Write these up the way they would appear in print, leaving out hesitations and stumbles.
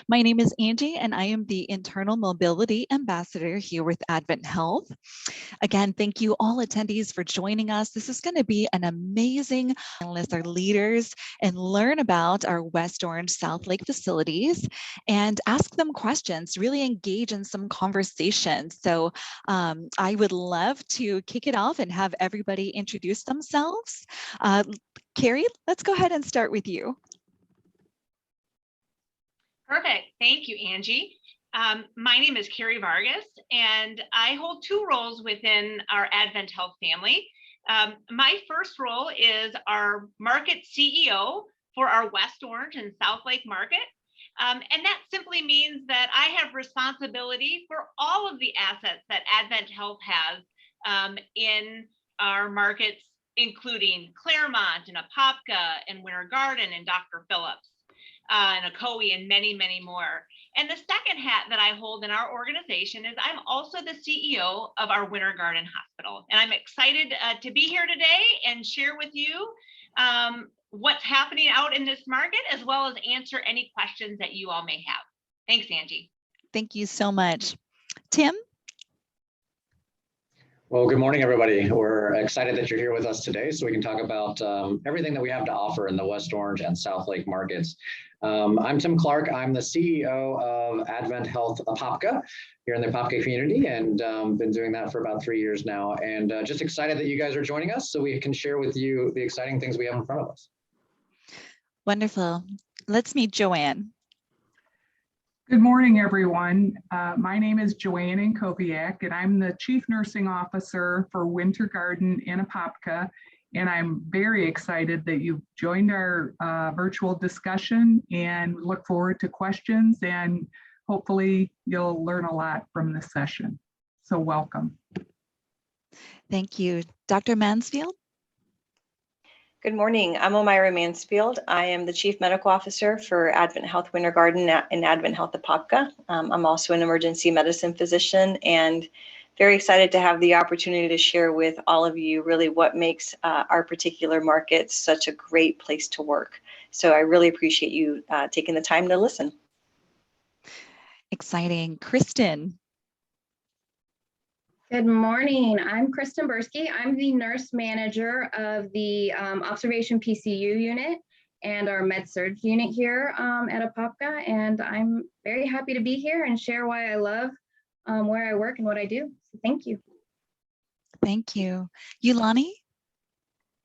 My name is Angie, and I am the Internal Mobility Ambassador here with AdventHealth. Again, thank you all attendees for joining us. This is going to be an amazing analysts, our leaders, and learn about our West Orange South Lake facilities and ask them questions, really engage in some conversations. So I would love to kick it off and have everybody introduce themselves. Carrie, let's go ahead and start with you. Perfect. Thank you, Angie. My name is Carrie Vargas, and I hold two roles within our AdventHealth family. My first role is our market CEO for our West Orange and South Lake market. And that simply means that I have responsibility for all of the assets that AdventHealth has in our markets, including Claremont and Apopka and Winter Garden and Dr. Phillips. And Ocoee and many, many more. And the second hat that I hold in our organization is I'm also the CEO of our Winter Garden Hospital. And I'm excited to be here today and share with you what's happening out in this market, as well as answer any questions that you all may have. Thanks, Angie. Thank you so much. Tim? Well, good morning, everybody. We're excited that you're here with us today so we can talk about everything that we have to offer in the West Orange and South Lake markets. I'm Tim Clark. I'm the CEO of AdventHealth Apopka here in the Apopka community, and been doing that for about 3 years now. And just excited that you guys are joining us so we can share with you the exciting things we have in front of us. Wonderful. Let's meet Joanne. Good morning, everyone. My name is Joanne Kopiak, and I'm the Chief Nursing Officer for Winter Garden in Apopka. And I'm very excited that you've joined our virtual discussion and look forward to questions, and hopefully you'll learn a lot from this session. So welcome. Thank you. Dr. Mansfield? Good morning. I'm Omira Mansfield. I am the Chief Medical Officer for AdventHealth Winter Garden and AdventHealth Apopka. I'm also an emergency medicine physician and very excited to have the opportunity to share with all of you really what makes our particular market such a great place to work. So I really appreciate you taking the time to listen. Exciting. Kristen? Good morning. I'm Kristen Bursky. I'm the nurse manager of the observation PCU unit and our med-surg unit here at Apopka. And I'm very happy to be here and share why I love where I work and what I do. So thank you. Thank you. Yulani?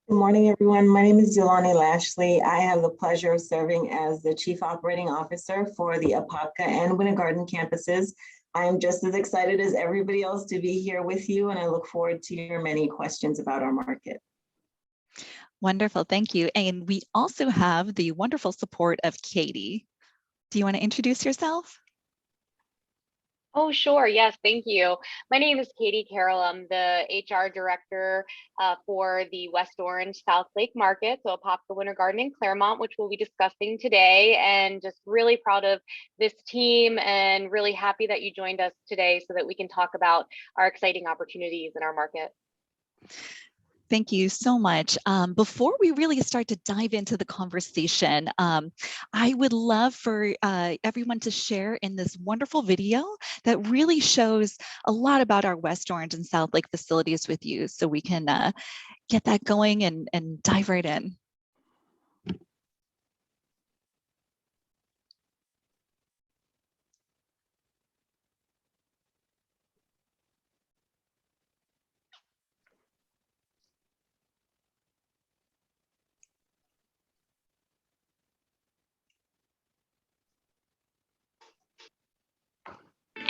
Good morning, everyone. My name is Yulani Lashley. I have the pleasure of serving as the Chief Operating Officer for the Apopka and Winter Garden campuses. I am just as excited as everybody else to be here with you, and I look forward to your many questions about our market. Wonderful, thank you. And we also have the wonderful support of Katie. Do you want to introduce yourself? Oh, sure. Yes, thank you. My name is Katie Carroll. I'm the HR director for the West Orange South Lake market, so Apopka Winter Garden in Claremont, which we'll be discussing today, and just really proud of this team and really happy that you joined us today so that we can talk about our exciting opportunities in our market. Thank you so much. Before we really start to dive into the conversation, I would love for everyone to share in this wonderful video that really shows a lot about our West Orange and South Lake facilities with you, so we can get that going and dive right in.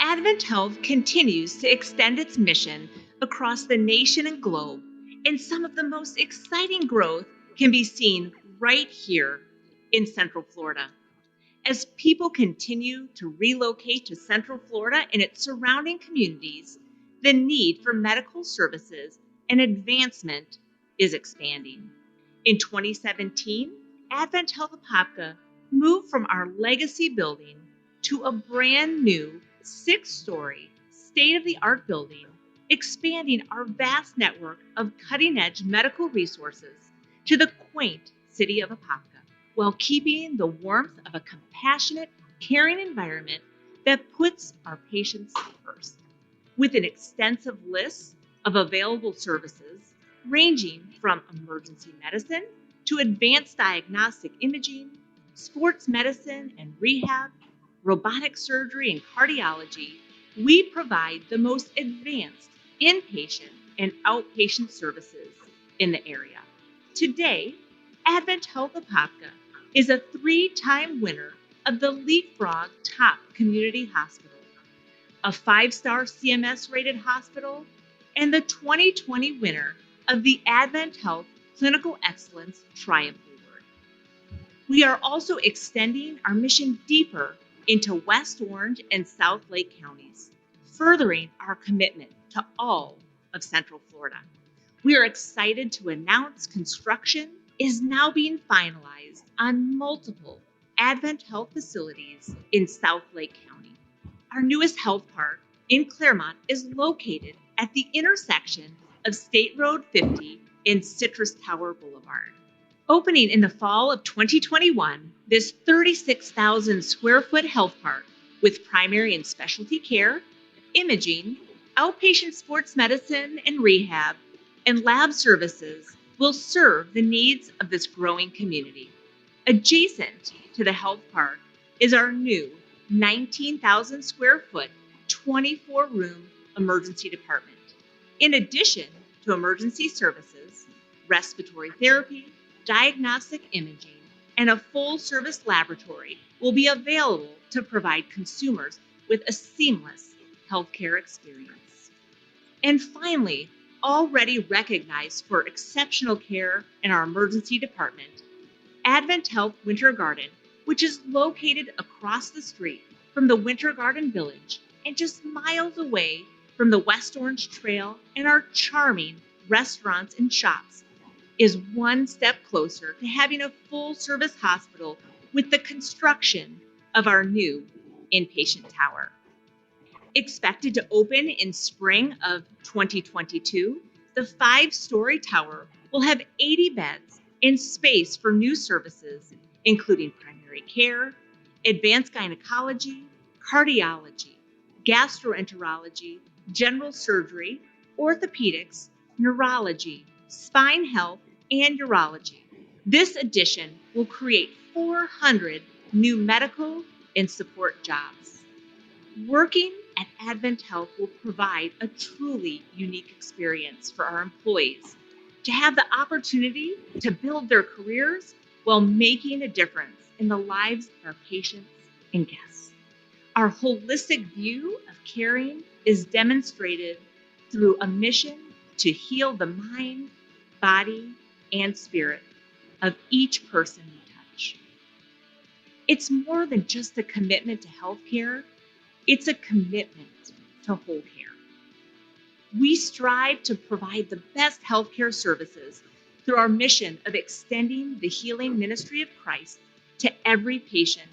AdventHealth continues to extend its mission across the nation and globe, and some of the most exciting growth can be seen right here in Central Florida. As people continue to relocate to Central Florida and its surrounding communities, the need for medical services and advancement is expanding. In 2017, AdventHealth Apopka moved from our legacy building to a brand new 6-story state-of-the-art building, expanding our vast network of cutting-edge medical resources to the quaint city of Apopka, while keeping the warmth of a compassionate, caring environment that puts our patients first. With an extensive list of available services ranging from emergency medicine to advanced diagnostic imaging, sports medicine and rehab, robotic surgery and cardiology, we provide the most advanced inpatient and outpatient services in the area. Today, AdventHealth Apopka is a 3-time winner of the Leapfrog Top Community Hospital, a 5-star CMS-rated hospital, and the 2020 winner of the AdventHealth Clinical Excellence Triumph Award. We are also extending our mission deeper into West Orange and South Lake counties, furthering our commitment to all of Central Florida. We are excited to announce construction is now being finalized on multiple AdventHealth facilities in South Lake County. Our newest health park in Claremont is located at the intersection of State Road 50 and Citrus Tower Boulevard. Opening in the fall of 2021, this 36,000 square foot health park with primary and specialty care, imaging, outpatient sports medicine and rehab, and lab services will serve the needs of this growing community. Adjacent to the health park is our new 19,000 square foot, 24-room emergency department. In addition to emergency services, respiratory therapy, diagnostic imaging, and a full-service laboratory will be available to provide consumers with a seamless healthcare experience. And finally, already recognized for exceptional care in our emergency department, AdventHealth Winter Garden, which is located across the street from the Winter Garden Village and just miles away from the West Orange Trail and our charming restaurants and shops, is one step closer to having a full-service hospital with the construction of our new inpatient tower. Expected to open in spring of 2022, the 5-story tower will have 80 beds and space for new services, including primary care, advanced gynecology, cardiology, gastroenterology, general surgery, orthopedics, neurology, spine health, and urology. This addition will create 400 new medical and support jobs. Working at AdventHealth will provide a truly unique experience for our employees to have the opportunity to build their careers while making a difference in the lives of our patients and guests. Our holistic view of caring is demonstrated through a mission to heal the mind, body, and spirit of each person we touch. It's more than just a commitment to healthcare, it's a commitment to whole care. We strive to provide the best healthcare services through our mission of extending the healing ministry of Christ to every patient,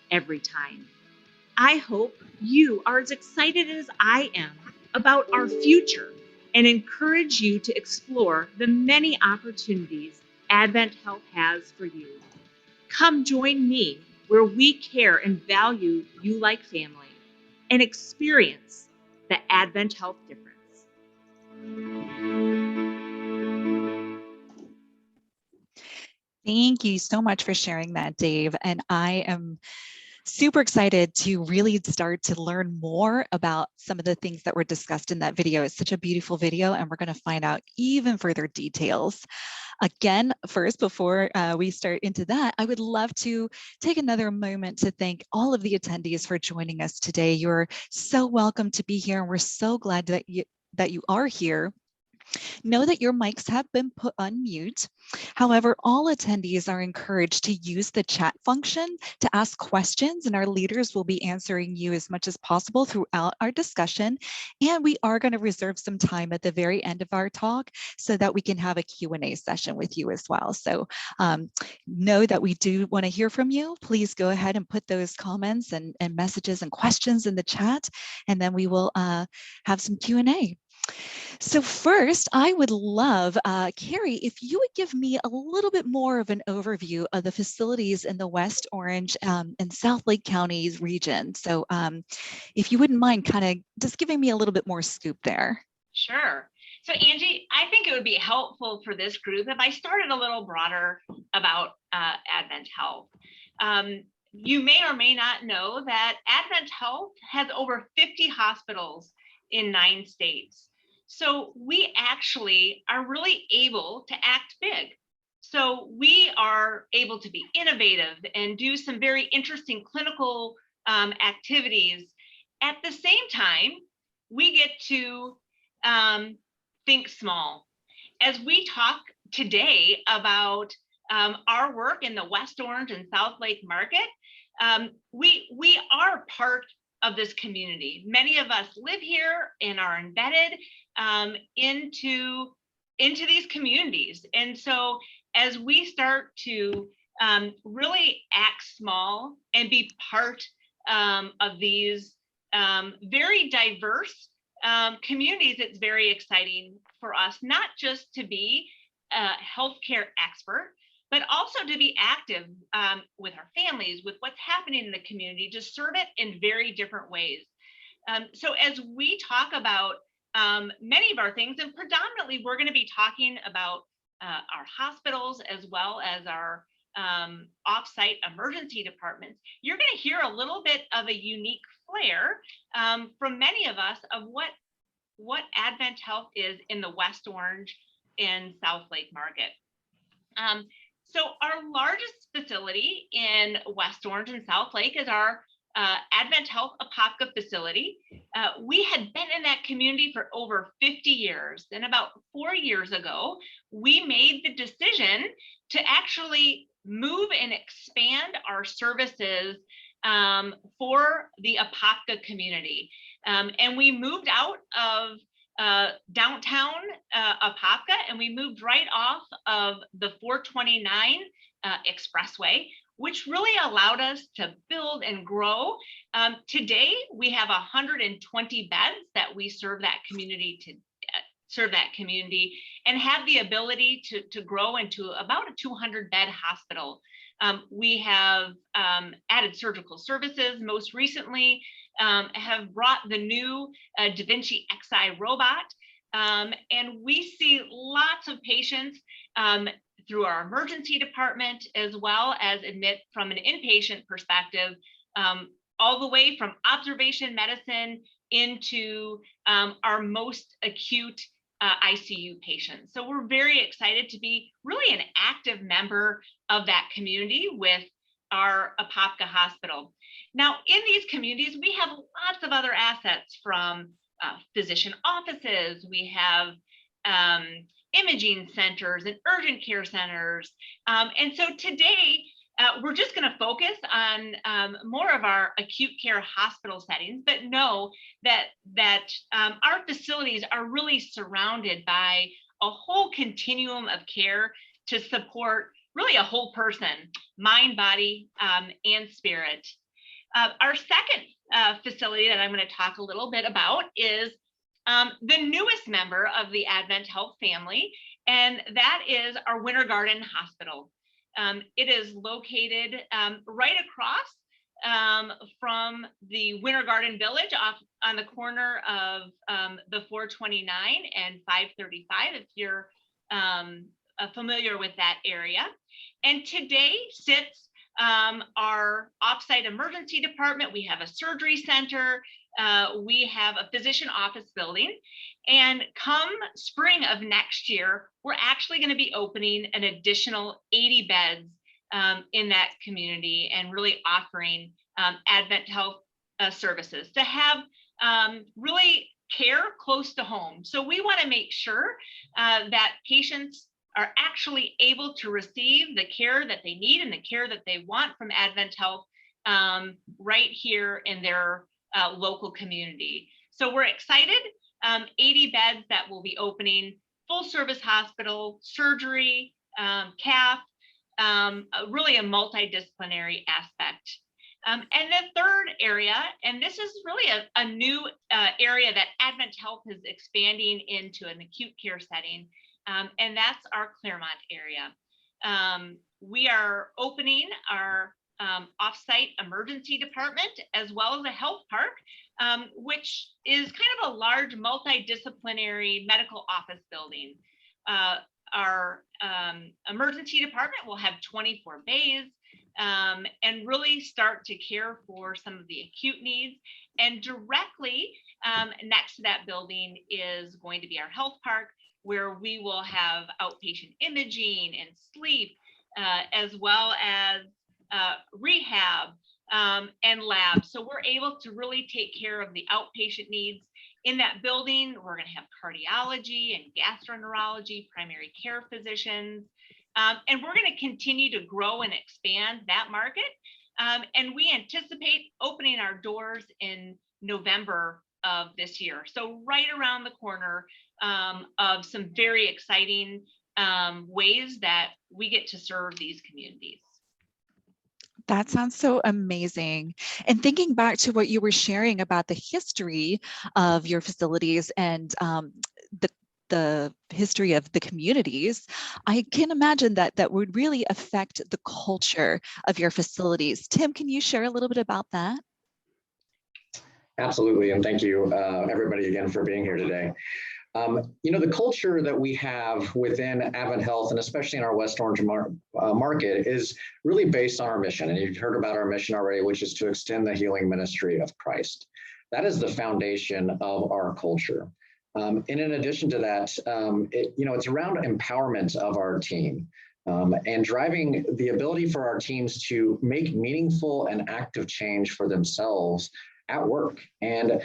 every time. I hope you are as excited as I am about our future and encourage you to explore the many opportunities AdventHealth has for you. Come join me where we care and value you like family and experience the AdventHealth difference. Thank you so much for sharing that, Dave. And I am super excited to really start to learn more about some of the things that were discussed in that video. It's such a beautiful video, and we're going to find out even further details. Again, first, before we start into that, I would love to take another moment to thank all of the attendees for joining us today. You're so welcome to be here, and we're so glad that you are here. Know that your mics have been put on mute. However, all attendees are encouraged to use the chat function to ask questions, and our leaders will be answering you as much as possible throughout our discussion. And we are going to reserve some time at the very end of our talk so that we can have a Q&A session with you as well. So know that we do want to hear from you. Please go ahead and put those comments and messages and questions in the chat, and then we will have some Q&A. So first, I would love, Carrie, if you would give me a little bit more of an overview of the facilities in the West Orange and South Lake Counties region. So if you wouldn't mind kind of just giving me a little bit more scoop there. Sure. So Angie, I think it would be helpful for this group if I started a little broader about AdventHealth. You may or may not know that AdventHealth has over 50 hospitals in 9 states. So we actually are really able to act big. So we are able to be innovative and do some very interesting clinical activities. At the same time, we get to think small. As we talk today about our work in the West Orange and South Lake market, we are part of this community. Many of us live here and are embedded into these communities. And so as we start to really act small and be part of these very diverse communities, it's very exciting for us, not just to be a healthcare expert, but also to be active with our families, with what's happening in the community, to serve it in very different ways. So as we talk about many of our things, and predominantly we're going to be talking about our hospitals as well as our off-site emergency departments, you're going to hear a little bit of a unique flair from many of us of what AdventHealth is in the West Orange and South Lake market. So our largest facility in West Orange and South Lake is our AdventHealth Apopka facility. We had been in that community for over 50 years. And about 4 years ago, we made the decision to actually move and expand our services for the Apopka community. And we moved out of downtown Apopka, and we moved right off of the 429 expressway, which really allowed us to build and grow. Today, we have 120 beds that we serve that community and have the ability to grow into about a 200 bed hospital. We have added surgical services. Most recently, have brought the new Da Vinci Xi robot. And we see lots of patients through our emergency department, as well as admit from an inpatient perspective, all the way from observation medicine into our most acute ICU patients. So we're very excited to be really an active member of that community with our Apopka Hospital. Now, in these communities, we have lots of other assets from physician offices. We have imaging centers and urgent care centers. And so today, we're just going to focus on more of our acute care hospital settings, but know that our facilities are really surrounded by a whole continuum of care to support really a whole person, mind, body, and spirit. Our second facility that I'm going to talk a little bit about is the newest member of the AdventHealth family, and that is our Winter Garden Hospital. It is located right across from the Winter Garden Village off on the corner of the 429 and 535, if you're familiar with that area. And today sits our offsite emergency department. We have a surgery center. We have a physician office building. And come spring of next year, we're actually going to be opening an additional 80 beds in that community and really offering AdventHealth services to have really care close to home. So we want to make sure that patients are actually able to receive the care that they need and the care that they want from AdventHealth right here in their local community. So we're excited. 80 beds that will be opening, full service hospital, surgery, cath, really a multidisciplinary aspect. And the third area, and this is really a new area that AdventHealth is expanding into an acute care setting, and that's our Claremont area. We are opening our offsite emergency department as well as a health park, which is kind of a large multidisciplinary medical office building. Our emergency department will have 24 bays and really start to care for some of the acute needs. And directly next to that building is going to be our health park, where we will have outpatient imaging and sleep, as well as rehab and labs. So we're able to really take care of the outpatient needs in that building. We're going to have cardiology and gastroenterology, primary care physicians, and we're going to continue to grow and expand that market. And we anticipate opening our doors in November of this year. So right around the corner of some very exciting ways that we get to serve these communities. That sounds so amazing. And thinking back to what you were sharing about the history of your facilities and the history of the communities, I can imagine that would really affect the culture of your facilities. Tim, can you share a little bit about that? Absolutely, and thank you everybody again for being here today. The culture that we have within AdventHealth, and especially in our West Orange market, is really based on our mission. And you've heard about our mission already, which is to extend the healing ministry of Christ. That is the foundation of our culture. And in addition to that, it's around empowerment of our team and driving the ability for our teams to make meaningful and active change for themselves at work. And,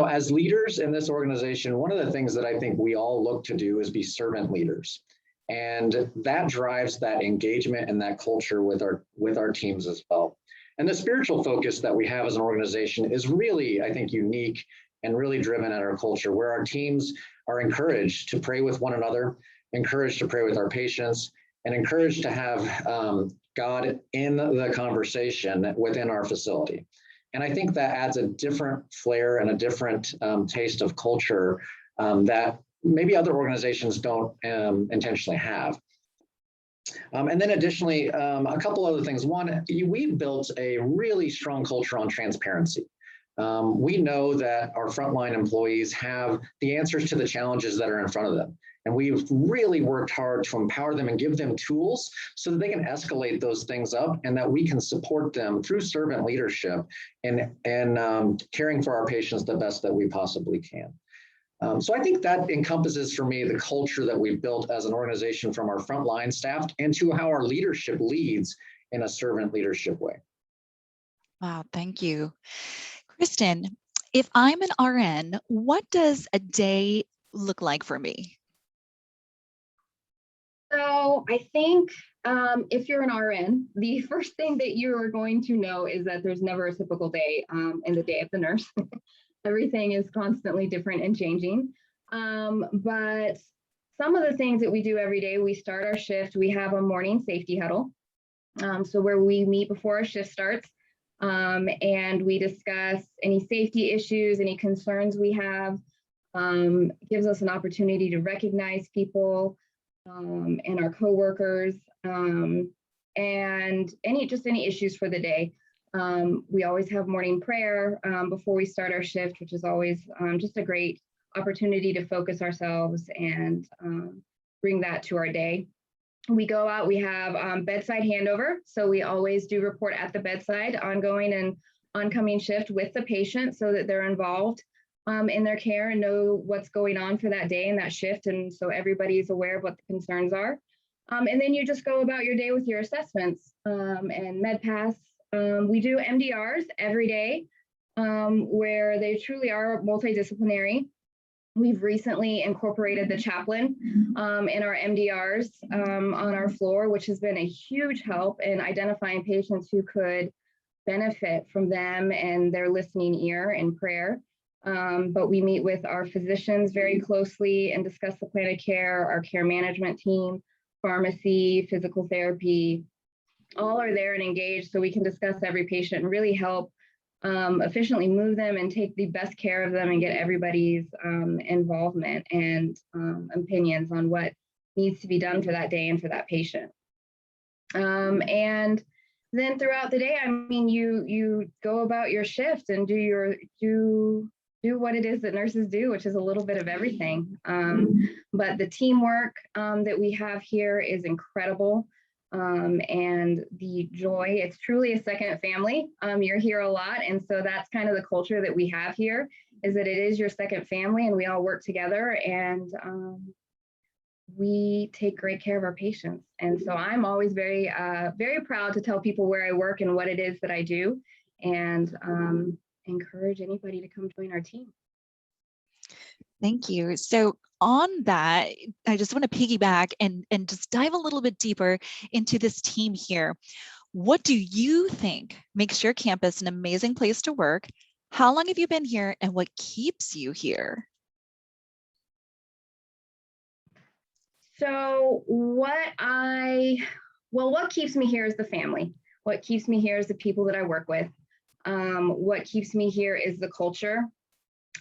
as leaders in this organization, one of the things that I think we all look to do is be servant leaders. And that drives that engagement and that culture with our teams as well. And the spiritual focus that we have as an organization is really, I think, unique and really driven at our culture, where our teams are encouraged to pray with one another, encouraged to pray with our patients, and encouraged to have God in the conversation within our facility. And I think that adds a different flair and a different taste of culture that maybe other organizations don't intentionally have. And then additionally, a couple other things. One, we've built a really strong culture on transparency. We know that our frontline employees have the answers to the challenges that are in front of them. And we've really worked hard to empower them and give them tools so that they can escalate those things up, and that we can support them through servant leadership and caring for our patients the best that we possibly can. So I think that encompasses for me the culture that we've built as an organization, from our frontline staff and to how our leadership leads in a servant leadership way. Wow, thank you. Kristen, if I'm an RN, what does a day look like for me? So I think if you're an RN, the first thing that you are going to know is that there's never a typical day in the day of the nurse. Everything is constantly different and changing. But some of the things that we do every day, we start our shift, we have a morning safety huddle. So where we meet before our shift starts and we discuss any safety issues, any concerns we have. Gives us an opportunity to recognize people and our coworkers, and any issues for the day. We always have morning prayer before we start our shift, which is always just a great opportunity to focus ourselves and bring that to our day. We go out, we have bedside handover. So we always do report at the bedside, ongoing and oncoming shift with the patient, so that they're involved in their care and know what's going on for that day and that shift. And so everybody's aware of what the concerns are. And then you just go about your day with your assessments and MedPass. We do MDRs every day where they truly are multidisciplinary. We've recently incorporated the chaplain in our MDRs on our floor, which has been a huge help in identifying patients who could benefit from them and their listening ear and prayer. But we meet with our physicians very closely and discuss the plan of care, our care management team, pharmacy, physical therapy, all are there and engaged so we can discuss every patient and really help efficiently move them and take the best care of them and get everybody's involvement and opinions on what needs to be done for that day and for that patient. And then throughout the day, I mean, you go about your shift and do what it is that nurses do, which is a little bit of everything. But the teamwork that we have here is incredible. And the joy, it's truly a second family. You're here a lot. And so that's kind of the culture that we have here, is that it is your second family and we all work together and we take great care of our patients. And so I'm always very proud to tell people where I work and what it is that I do, and encourage anybody to come join our team. Thank you. So on that, I just want to piggyback and just dive a little bit deeper into this team here. What do you think makes your campus an amazing place to work? How long have you been here and what keeps you here? So what keeps me here is the family. What keeps me here is the people that I work with. What keeps me here is the culture.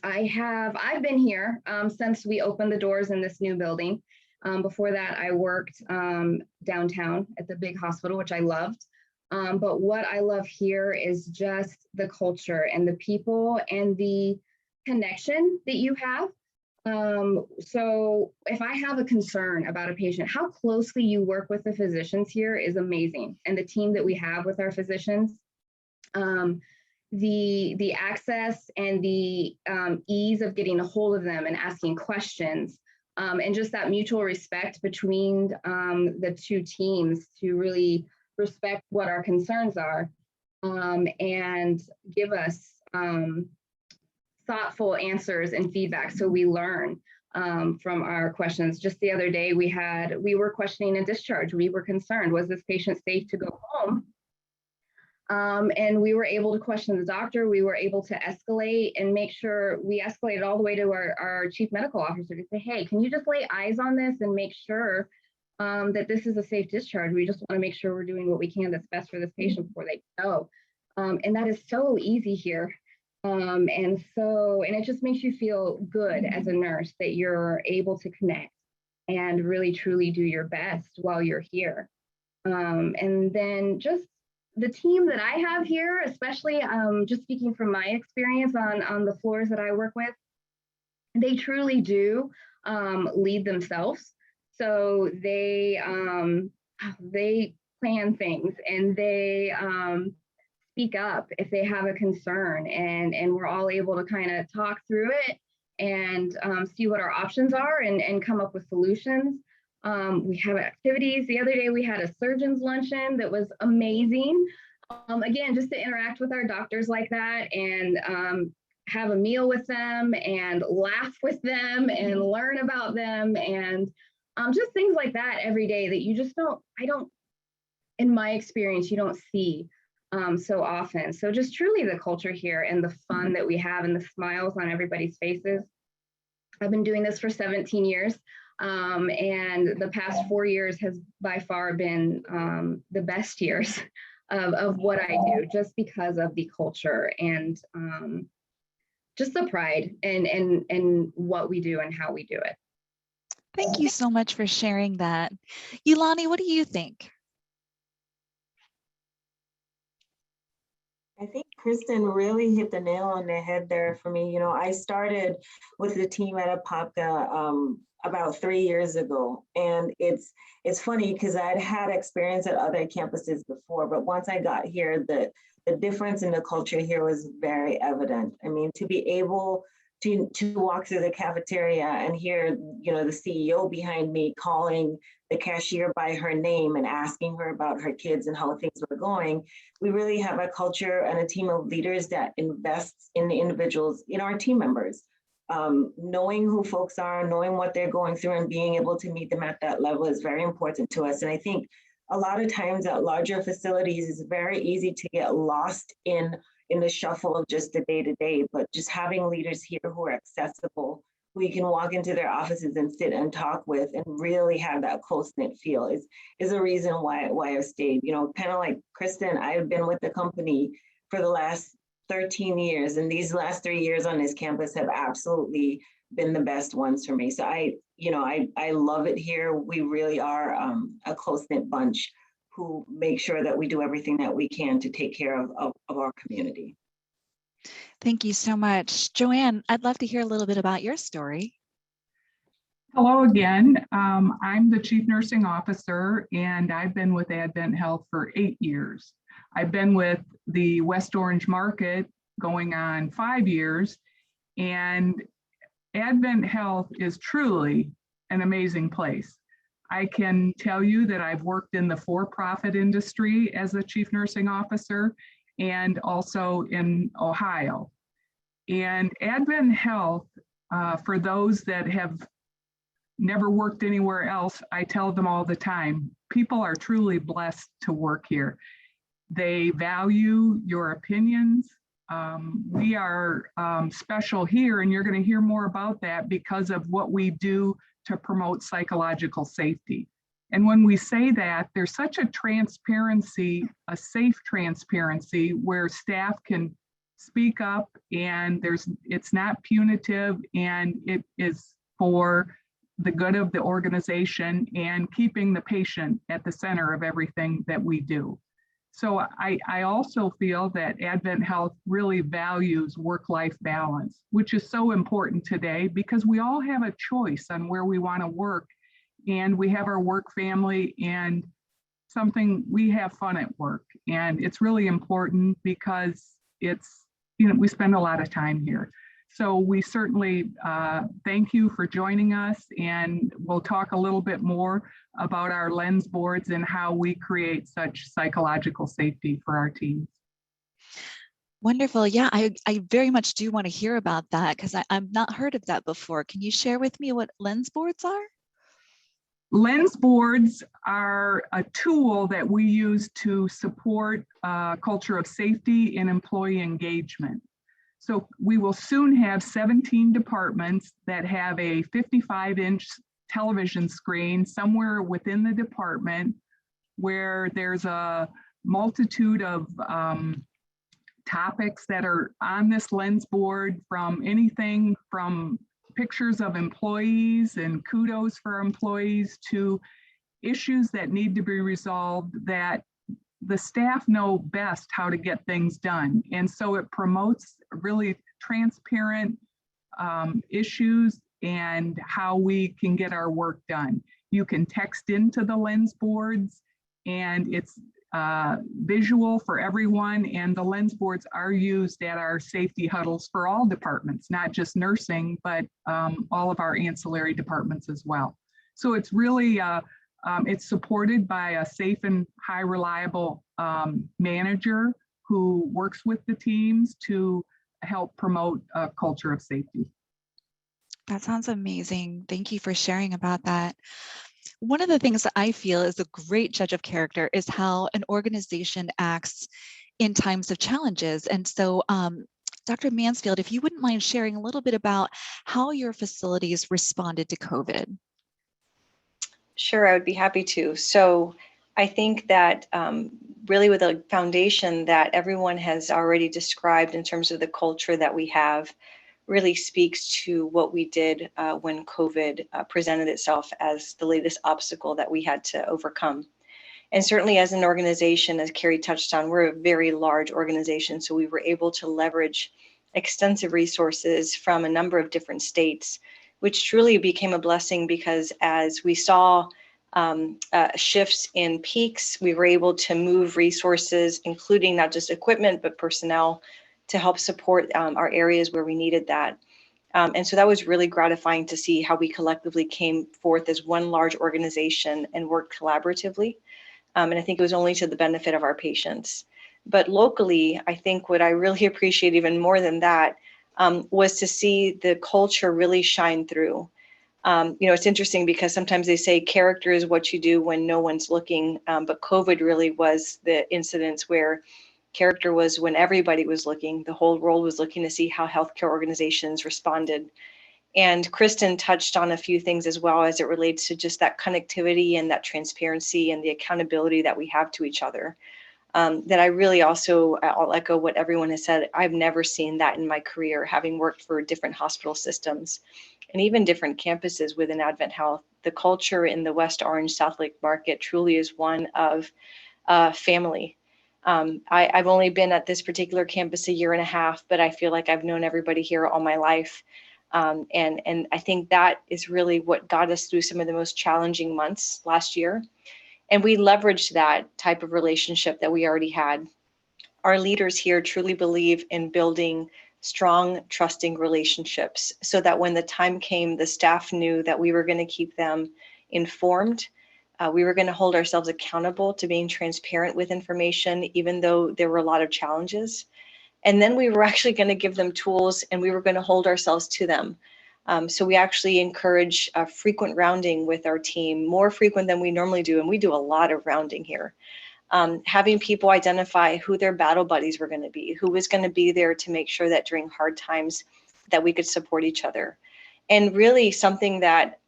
I've been here since we opened the doors in this new building. Before that, I worked downtown at the big hospital, which I loved. But what I love here is just the culture and the people and the connection that you have. So if I have a concern about a patient, how closely you work with the physicians here is amazing. And the team that we have with our physicians, the access and the ease of getting a hold of them and asking questions, and just that mutual respect between the two teams to really respect what our concerns are, and give us thoughtful answers and feedback so we learn from our questions. Just the other day we were questioning a discharge. We were concerned, was this patient safe to go home? And we were able to question the doctor. We were able to escalate and make sure we escalated all the way to our chief medical officer to say, hey, can you just lay eyes on this and make sure that this is a safe discharge? We just want to make sure we're doing what we can that's best for this patient before they go. And that is so easy here. And it just makes you feel good as a nurse that you're able to connect and really truly do your best while you're here. And then just the team that I have here, especially just speaking from my experience on the floors that I work with, they truly do lead themselves. So they plan things and they speak up if they have a concern, and we're all able to kind of talk through it and see what our options are and come up with solutions. We have activities. The other day we had a surgeon's luncheon that was amazing. Again, just to interact with our doctors like that and have a meal with them and laugh with them and learn about them and just things like that every day that you just in my experience, you don't see so often. So just truly the culture here and the fun that we have and the smiles on everybody's faces. I've been doing this for 17 years. And the past 4 years has by far been the best years of what I do, just because of the culture and just the pride and what we do and how we do it. Thank you so much for sharing that. Yulani, what do you think? I think Kristen really hit the nail on the head there for me. You know, I started with the team at Apopka about 3 years ago. And it's funny because I'd had experience at other campuses before, but once I got here, the difference in the culture here was very evident. I mean, to be able to walk through the cafeteria and hear, you know, the CEO behind me calling the cashier by her name and asking her about her kids and how things were going. We really have a culture and a team of leaders that invests in the individuals, in our team members. Knowing who folks are, knowing what they're going through and being able to meet them at that level is very important to us. And I think a lot of times at larger facilities, it's very easy to get lost in the shuffle of just the day-to-day, but just having leaders here who are accessible, who you can walk into their offices and sit and talk with and really have that close-knit feel is a reason why I've stayed. You know, kind of like Kristen, I've been with the company for the last 13 years, and these last 3 years on this campus have absolutely been the best ones for me. So I love it here. We really are a close-knit bunch who make sure that we do everything that we can to take care of our community. Thank you so much. Joanne, I'd love to hear a little bit about your story. Hello again. I'm the Chief Nursing Officer, and I've been with AdventHealth for 8 years. I've been with the West Orange market going on 5 years, and AdventHealth is truly an amazing place. I can tell you that I've worked in the for-profit industry as a Chief Nursing Officer and also in Ohio. And AdventHealth, for those that have never worked anywhere else, I tell them all the time, people are truly blessed to work here. They value your opinions. We are special here, and you're going to hear more about that because of what we do to promote psychological safety. And when we say that, there's such a transparency, a safe transparency, where staff can speak up, and it's not punitive, and it is for the good of the organization and keeping the patient at the center of everything that we do. So I also feel that AdventHealth really values work-life balance, which is so important today because we all have a choice on where we want to work, and we have our work family and something, we have fun at work. And it's really important because it's, we spend a lot of time here. So we certainly thank you for joining us, and we'll talk a little bit more about our lens boards and how we create such psychological safety for our teams. Wonderful. Yeah, I very much do want to hear about that because I've not heard of that before. Can you share with me what lens boards are? Lens boards are a tool that we use to support a culture of safety and employee engagement. So we will soon have 17 departments that have a 55-inch television screen somewhere within the department where there's a multitude of topics that are on this lens board, from anything from pictures of employees and kudos for employees to issues that need to be resolved that the staff know best how to get things done. And so it promotes really transparent issues and how we can get our work done. You can text into the lens boards, and it's visual for everyone. And the lens boards are used at our safety huddles for all departments, not just nursing, but all of our ancillary departments as well. So it's really, it's supported by a safe and high reliable manager who works with the teams to help promote a culture of safety. That sounds amazing. Thank you for sharing about that. One of the things that I feel is a great judge of character is how an organization acts in times of challenges. And so, Dr. Mansfield, if you wouldn't mind sharing a little bit about how your facilities responded to COVID. Sure, I would be happy to. So I think that really with a foundation that everyone has already described in terms of the culture that we have really speaks to what we did when COVID presented itself as the latest obstacle that we had to overcome. And certainly as an organization, as Carrie touched on, we're a very large organization. So we were able to leverage extensive resources from a number of different states, which truly became a blessing because as we saw shifts in peaks, we were able to move resources, including not just equipment, but personnel, to help support our areas where we needed that. And so that was really gratifying to see how we collectively came forth as one large organization and worked collaboratively. And I think it was only to the benefit of our patients. But locally, I think what I really appreciate even more than that was to see the culture really shine through. It's interesting because sometimes they say character is what you do when no one's looking, but COVID really was the incidence where character was when everybody was looking. The whole world was looking to see how healthcare organizations responded. And Kristen touched on a few things as well as it relates to just that connectivity and that transparency and the accountability that we have to each other. That I really also, I'll echo what everyone has said. I've never seen that in my career, having worked for different hospital systems and even different campuses within AdventHealth. The culture in the West Orange South Lake market truly is one of family. I've only been at this particular campus a year and a half, but I feel like I've known everybody here all my life. And I think that is really what got us through some of the most challenging months last year. And we leveraged that type of relationship that we already had. Our leaders here truly believe in building strong, trusting relationships so that when the time came, the staff knew that we were going to keep them informed. We were going to hold ourselves accountable to being transparent with information, even though there were a lot of challenges. And then we were actually going to give them tools and we were going to hold ourselves to them. So we actually encourage frequent rounding with our team, more frequent than we normally do. And we do a lot of rounding here. Having people identify who their battle buddies were going to be, who was going to be there to make sure that during hard times that we could support each other. And really something that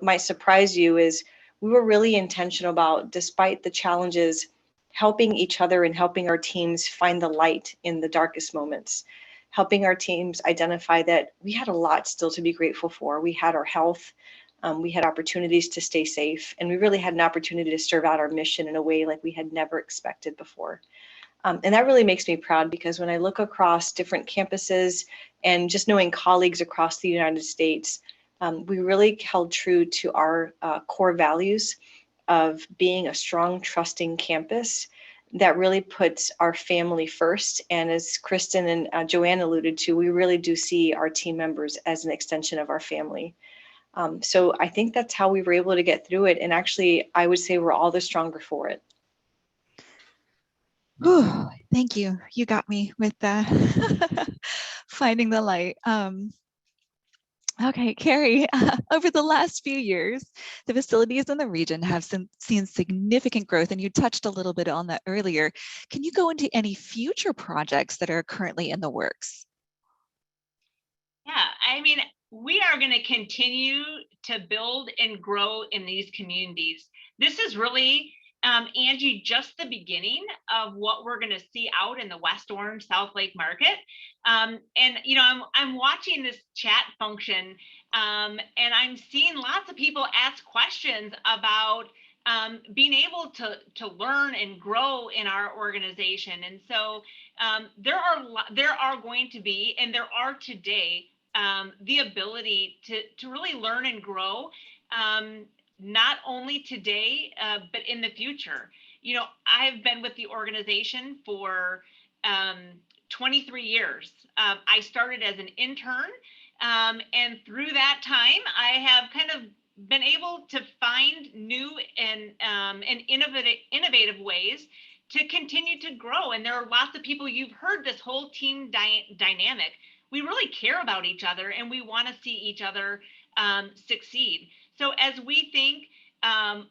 might surprise you is we were really intentional about, despite the challenges, helping each other and helping our teams find the light in the darkest moments, helping our teams identify that we had a lot still to be grateful for. We had our health, we had opportunities to stay safe, and we really had an opportunity to serve out our mission in a way like we had never expected before. And that really makes me proud because when I look across different campuses and just knowing colleagues across the United States, we really held true to our core values of being a strong, trusting campus that really puts our family first. And as Kristen and Joanne alluded to, we really do see our team members as an extension of our family. So I think that's how we were able to get through it. And actually, I would say we're all the stronger for it. Whew, thank you. You got me with finding the light. Okay, Carrie, over the last few years, the facilities in the region have seen significant growth, and you touched a little bit on that earlier. Can you go into any future projects that are currently in the works? Yeah, I mean, we are going to continue to build and grow in these communities. This is really, Angie, just the beginning of what we're going to see out in the West Orange South Lake market. And I'm watching this chat function, and I'm seeing lots of people ask questions about being able to learn and grow in our organization. And so there are going to be, and there are today, the ability to really learn and grow, not only today, but in the future. I've been with the organization for 23 years. I started as an intern, and through that time, I have kind of been able to find new and innovative ways to continue to grow. And there are lots of people, you've heard this whole team dynamic. We really care about each other and we want to see each other succeed. So as we think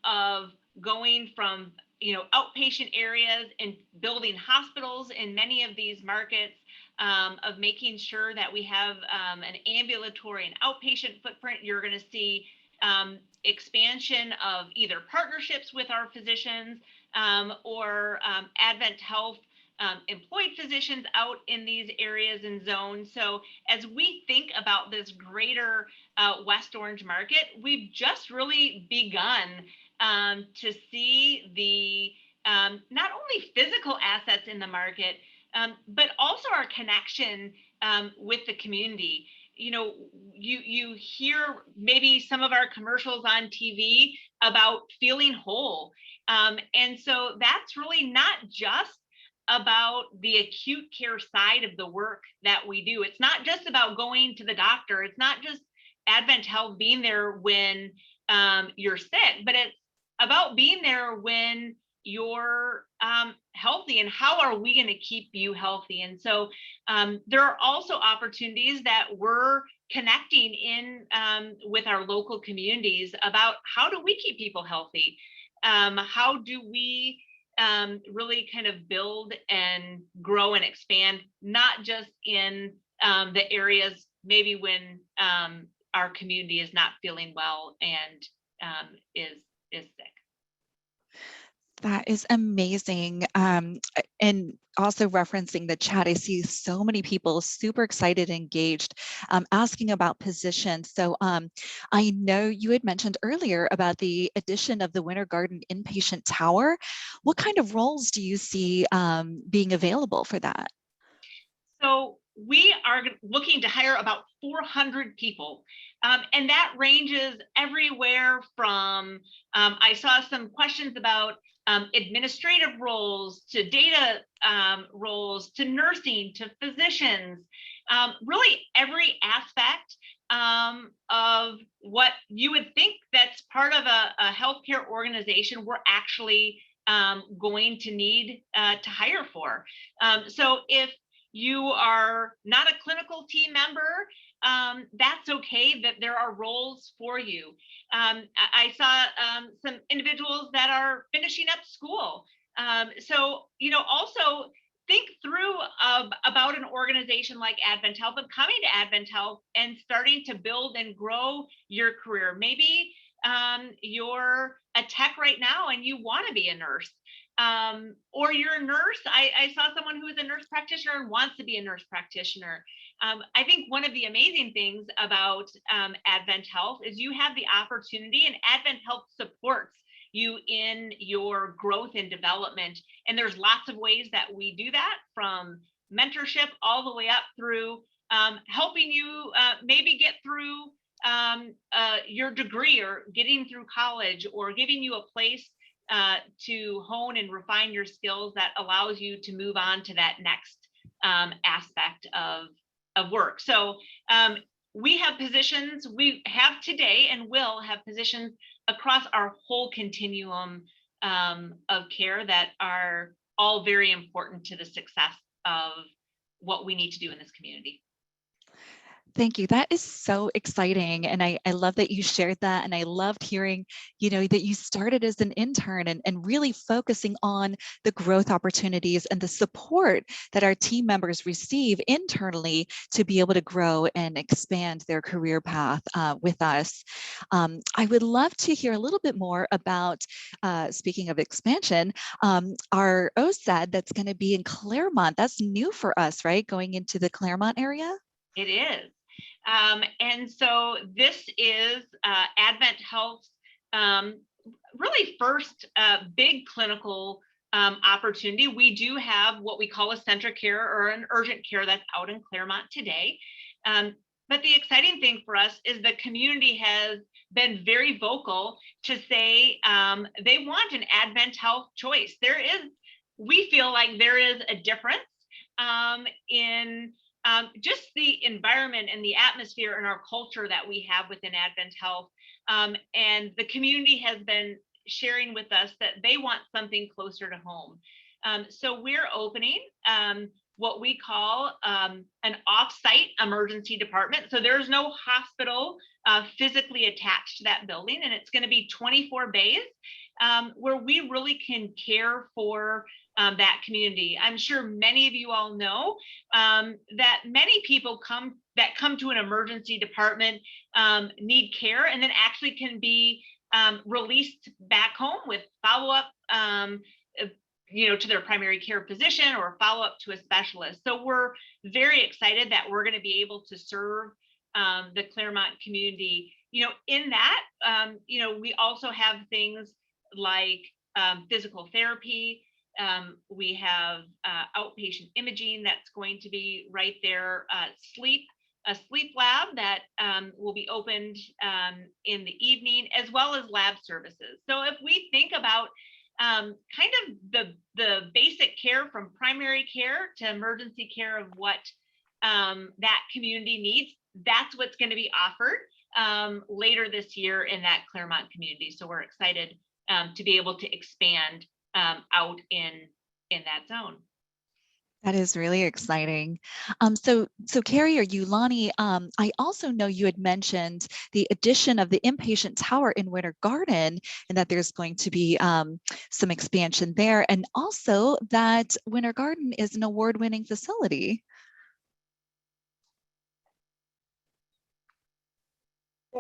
of going from outpatient areas and building hospitals in many of these markets, of making sure that we have an ambulatory and outpatient footprint, you're going to see expansion of either partnerships with our physicians or AdventHealth employed physicians out in these areas and zones. So as we think about this greater West Orange market, we've just really begun to see the not only physical assets in the market, but also our connection with the community. You hear maybe some of our commercials on TV about feeling whole. And so that's really not just about the acute care side of the work that we do. It's not just about going to the doctor. It's not just AdventHealth being there when you're sick, but it's about being there when you're healthy, and how are we going to keep you healthy? And so there are also opportunities that we're connecting in with our local communities about how do we keep people healthy? How do we really kind of build and grow and expand, not just in the areas maybe when our community is not feeling well and is sick. That is amazing. And also referencing the chat, I see so many people super excited, engaged, asking about positions. So I know you had mentioned earlier about the addition of the Winter Garden Inpatient Tower. What kind of roles do you see being available for that? So we are looking to hire about 400 people. And that ranges everywhere from, I saw some questions about administrative roles to data roles to nursing to physicians, really every aspect of what you would think that's part of a healthcare organization we're actually going to need to hire for. So if you are not a clinical team member, that's okay, that there are roles for you. I saw some individuals that are finishing up school. So, also think through about an organization like AdventHealth and coming to AdventHealth and starting to build and grow your career. Maybe you're a tech right now and you want to be a nurse. Or you're a nurse. I saw someone who is a nurse practitioner and wants to be a nurse practitioner. I think one of the amazing things about AdventHealth is you have the opportunity, and AdventHealth supports you in your growth and development. And there's lots of ways that we do that, from mentorship all the way up through helping you maybe get through your degree, or getting through college, or giving you a place to hone and refine your skills that allows you to move on to that next aspect of work. So we have positions, we have today and will have positions across our whole continuum of care that are all very important to the success of what we need to do in this community. Thank you. That is so exciting. And I love that you shared that. And I loved hearing, that you started as an intern and really focusing on the growth opportunities and the support that our team members receive internally to be able to grow and expand their career path with us. I would love to hear a little bit more about, speaking of expansion, our OSAD that's going to be in Claremont. That's new for us, right? Going into the Claremont area? It is. And so this is AdventHealth's really first big clinical opportunity. We do have what we call a center care or an urgent care that's out in Claremont today. But the exciting thing for us is the community has been very vocal to say they want an AdventHealth choice. We feel like there is a difference in just the environment and the atmosphere and our culture that we have within AdventHealth. And the community has been sharing with us that they want something closer to home. So we're opening what we call an off-site emergency department. So there's no hospital physically attached to that building, and it's going to be 24 bays where we really can care for that community. I'm sure many of you all know that many people come to an emergency department need care, and then actually can be released back home with follow-up to their primary care physician or follow-up to a specialist. So we're very excited that we're going to be able to serve the Claremont community. In that, we also have things like physical therapy. We have outpatient imaging that's going to be right there, a sleep lab that will be opened in the evening, as well as lab services. So if we think about kind of the basic care, from primary care to emergency care, of what that community needs, that's what's going to be offered later this year in that Claremont community. So we're excited to be able to expand out in that zone. That is really exciting. So Carrie or Yulani, I also know you had mentioned the addition of the inpatient tower in Winter Garden, and that there's going to be some expansion there, and also that Winter Garden is an award-winning facility.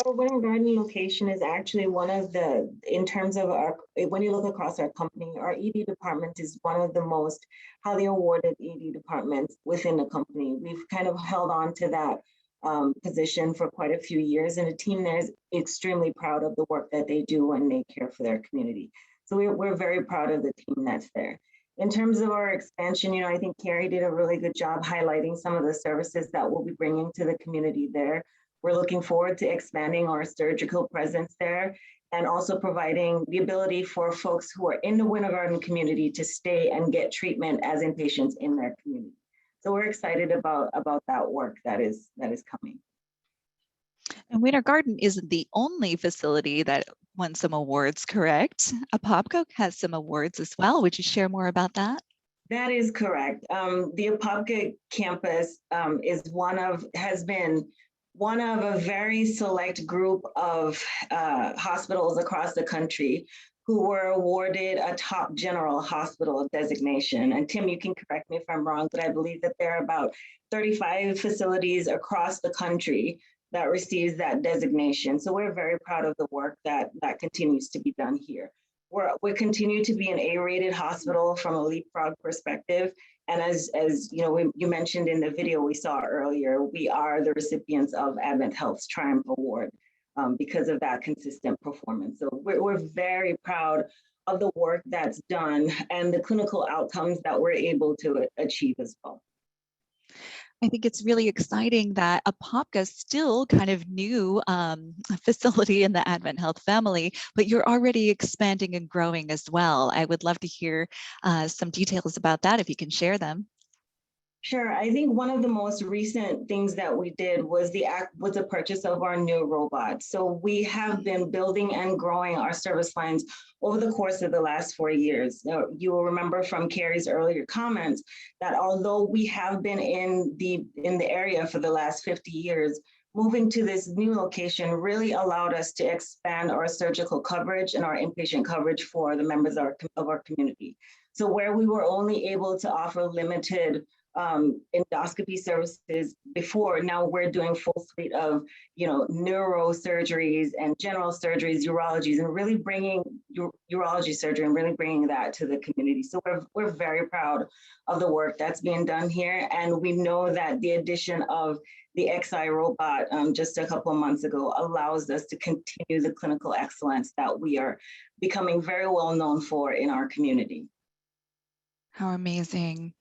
Our Winter Garden location is actually one of the, in terms of our, when you look across our company, our ED department is one of the most highly awarded ED departments within the company. We've kind of held on to that position for quite a few years, and the team there is extremely proud of the work that they do when they care for their community. So we're very proud of the team that's there. In terms of our expansion, you know, I think Carrie did a really good job highlighting some of the services that we'll be bringing to the community there. We're looking forward to expanding our surgical presence there and also providing the ability for folks who are in the Winter Garden community to stay and get treatment as inpatients in their community. So we're excited about that work that is coming. And Winter Garden isn't the only facility that won some awards, correct? Apopka has some awards as well. Would you share more about that? That is correct. The Apopka campus has been one of a very select group of hospitals across the country who were awarded a top general hospital designation. And Tim, you can correct me if I'm wrong, but I believe that there are about 35 facilities across the country that receives that designation. So we're very proud of the work that continues to be done here. We continue to be an A-rated hospital from a leapfrog perspective. And as you know, you mentioned in the video we saw earlier, we are the recipients of AdventHealth's Triumph Award because of that consistent performance. So we're very proud of the work that's done and the clinical outcomes that we're able to achieve as well. I think it's really exciting that Apopka is still kind of new facility in the AdventHealth family, but you're already expanding and growing as well. I would love to hear some details about that if you can share them. Sure. I think one of the most recent things that we did was the purchase of our new robot. So we have been building and growing our service lines over the course of the last 4 years. You will remember from Carrie's earlier comments that although we have been in the area for the last 50 years, moving to this new location really allowed us to expand our surgical coverage and our inpatient coverage for the members of our community. So where we were only able to offer limited endoscopy services before, now we're doing full suite of, neurosurgeries and general surgeries, urologies, and really bringing urology surgery and really bringing that to the community. So we're very proud of the work that's being done here. And we know that the addition of the XI robot just a couple of months ago allows us to continue the clinical excellence that we are becoming very well known for in our community. How amazing.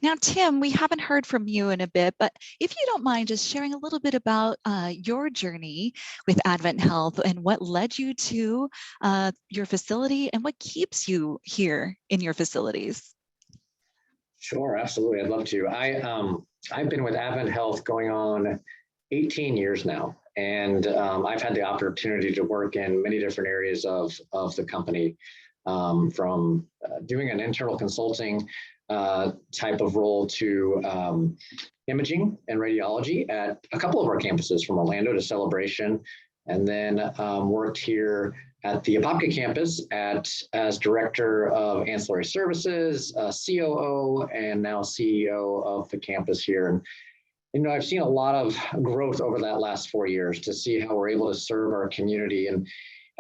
Now, Tim, we haven't heard from you in a bit, but if you don't mind just sharing a little bit about your journey with AdventHealth and what led you to your facility and what keeps you here in your facilities. Sure, absolutely. I'd love to. I've been with AdventHealth going on 18 years now, and I've had the opportunity to work in many different areas of the company, from doing an internal consulting type of role to imaging and radiology at a couple of our campuses, from Orlando to Celebration, and then worked here at the Apopka campus as Director of Ancillary Services, COO, and now CEO of the campus here. And I've seen a lot of growth over that last 4 years to see how we're able to serve our community. And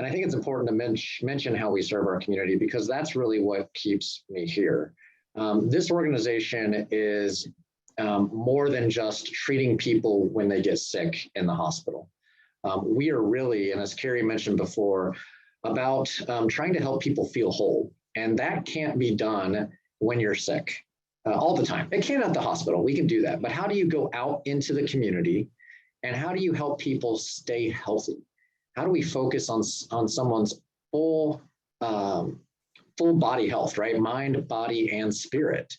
I think it's important to mention how we serve our community, because that's really what keeps me here. This organization is more than just treating people when they get sick in the hospital. We are really, and as Carrie mentioned before, about trying to help people feel whole. And that can't be done when you're sick all the time. It can at the hospital, we can do that. But how do you go out into the community, and how do you help people stay healthy? How do we focus on someone's full body health, right? Mind, body, and spirit.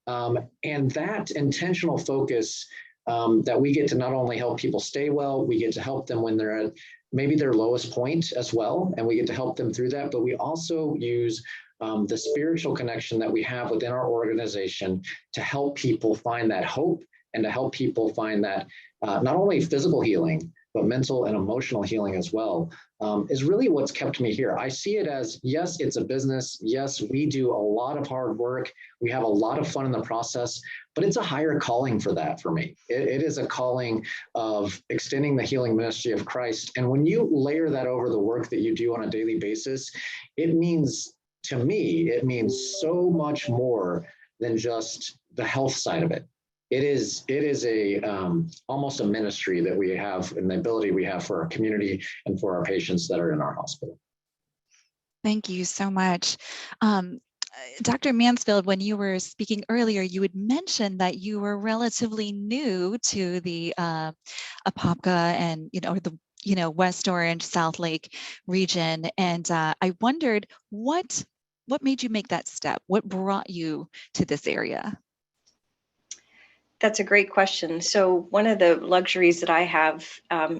And that intentional focus that we get to not only help people stay well, we get to help them when they're at maybe their lowest point as well, and we get to help them through that. But we also use the spiritual connection that we have within our organization to help people find that hope and to help people find that not only physical healing, but mental and emotional healing as well, is really what's kept me here. I see it as, yes, it's a business. Yes, we do a lot of hard work. We have a lot of fun in the process, but it's a higher calling for that for me. It is a calling of extending the healing ministry of Christ. And when you layer that over the work that you do on a daily basis, it means, to me, it means so much more than just the health side of it. It is a almost a ministry that we have, and the ability we have for our community and for our patients that are in our hospital. Thank you so much. Dr. Mansfield, when you were speaking earlier, you had mentioned that you were relatively new to the Apopka and, the West Orange, South Lake region. And I wondered what made you make that step? What brought you to this area? That's a great question. So one of the luxuries that I have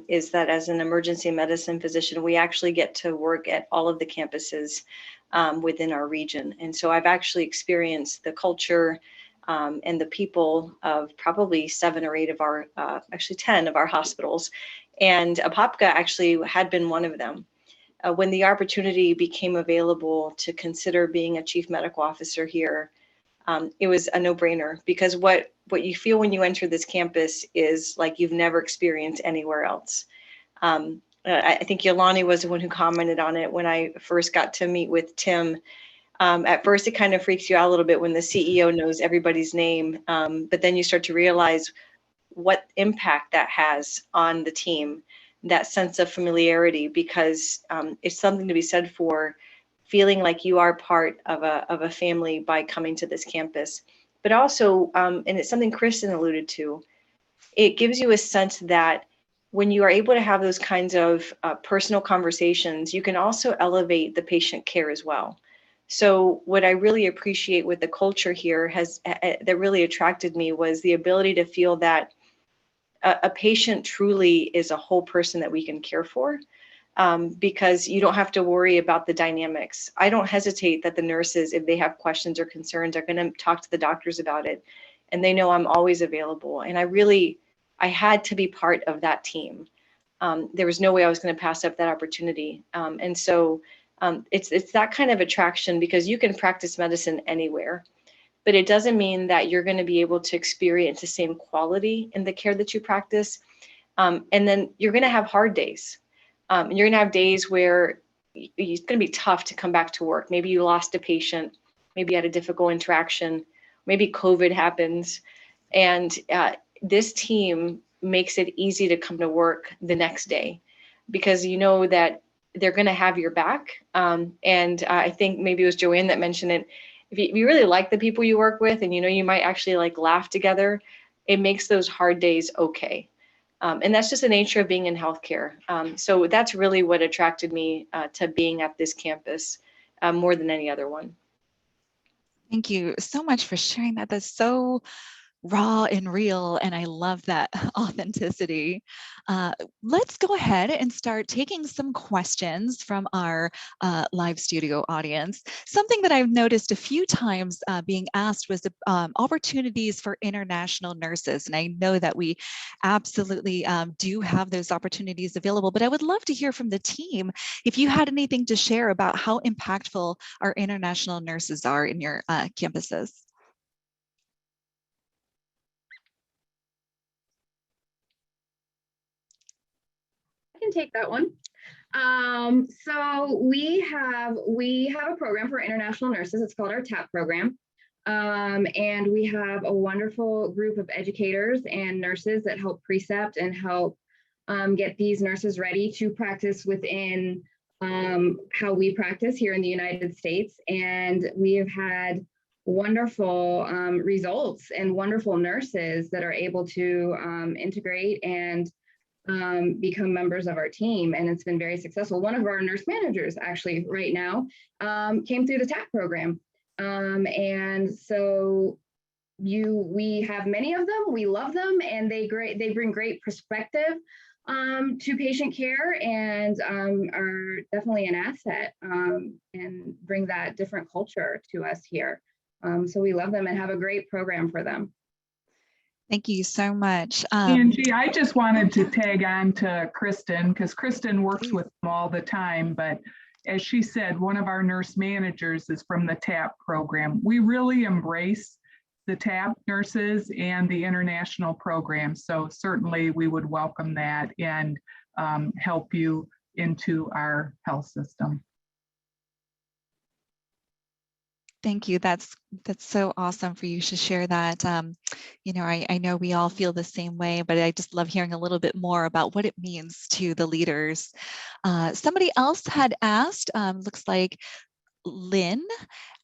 is that as an emergency medicine physician, we actually get to work at all of the campuses within our region. And so I've actually experienced the culture and the people of probably 7 or 8 of our, actually 10 of our hospitals. And Apopka actually had been one of them. When the opportunity became available to consider being a chief medical officer here, it was a no-brainer, because what you feel when you enter this campus is like you've never experienced anywhere else. I think Yolani was the one who commented on it when I first got to meet with Tim. At first, it kind of freaks you out a little bit when the CEO knows everybody's name, but then you start to realize what impact that has on the team, that sense of familiarity, because it's something to be said for feeling like you are part of a family by coming to this campus. But also, and it's something Kristen alluded to, it gives you a sense that when you are able to have those kinds of personal conversations, you can also elevate the patient care as well. So what I really appreciate with the culture here that really attracted me was the ability to feel that a patient truly is a whole person that we can care for. Because you don't have to worry about the dynamics. I don't hesitate that the nurses, if they have questions or concerns, are going to talk to the doctors about it. And they know I'm always available. And I had to be part of that team. There was no way I was going to pass up that opportunity. And so it's that kind of attraction, because you can practice medicine anywhere, but it doesn't mean that you're going to be able to experience the same quality in the care that you practice. And then you're going to have hard days. And you're going to have days where it's going to be tough to come back to work. Maybe you lost a patient, maybe you had a difficult interaction, maybe COVID happens. And this team makes it easy to come to work the next day, because you know that they're going to have your back. And I think maybe it was Joanne that mentioned it. If you really like the people you work with, and you might actually like laugh together, it makes those hard days okay. And that's just the nature of being in healthcare. So that's really what attracted me to being at this campus more than any other one. Thank you so much for sharing that. That's so raw and real, and I love that authenticity. Let's go ahead and start taking some questions from our live studio audience. Something that I've noticed a few times being asked was opportunities for international nurses, and I know that we absolutely do have those opportunities available, but I would love to hear from the team if you had anything to share about how impactful our international nurses are in your campuses. Can take that one. So we have a program for international nurses. It's called our TAP program. And we have a wonderful group of educators and nurses that help precept and help get these nurses ready to practice within how we practice here in the United States. And we have had wonderful results and wonderful nurses that are able to integrate and become members of our team, and it's been very successful. One of our nurse managers actually right now came through the TAP program, and so we have many of them. We love them, and they bring great perspective to patient care, and are definitely an asset and bring that different culture to us here. So we love them and have a great program for them. Thank you so much. Angie, I just wanted to tag on to Kristen because Kristen works with them all the time. But as she said, one of our nurse managers is from the TAP program. We really embrace the TAP nurses and the international program. So certainly we would welcome that and help you into our health system. Thank you. That's so awesome for you to share that. You know, I know we all feel the same way, but I just love hearing a little bit more about what it means to the leaders. Somebody else had asked, looks like Lynn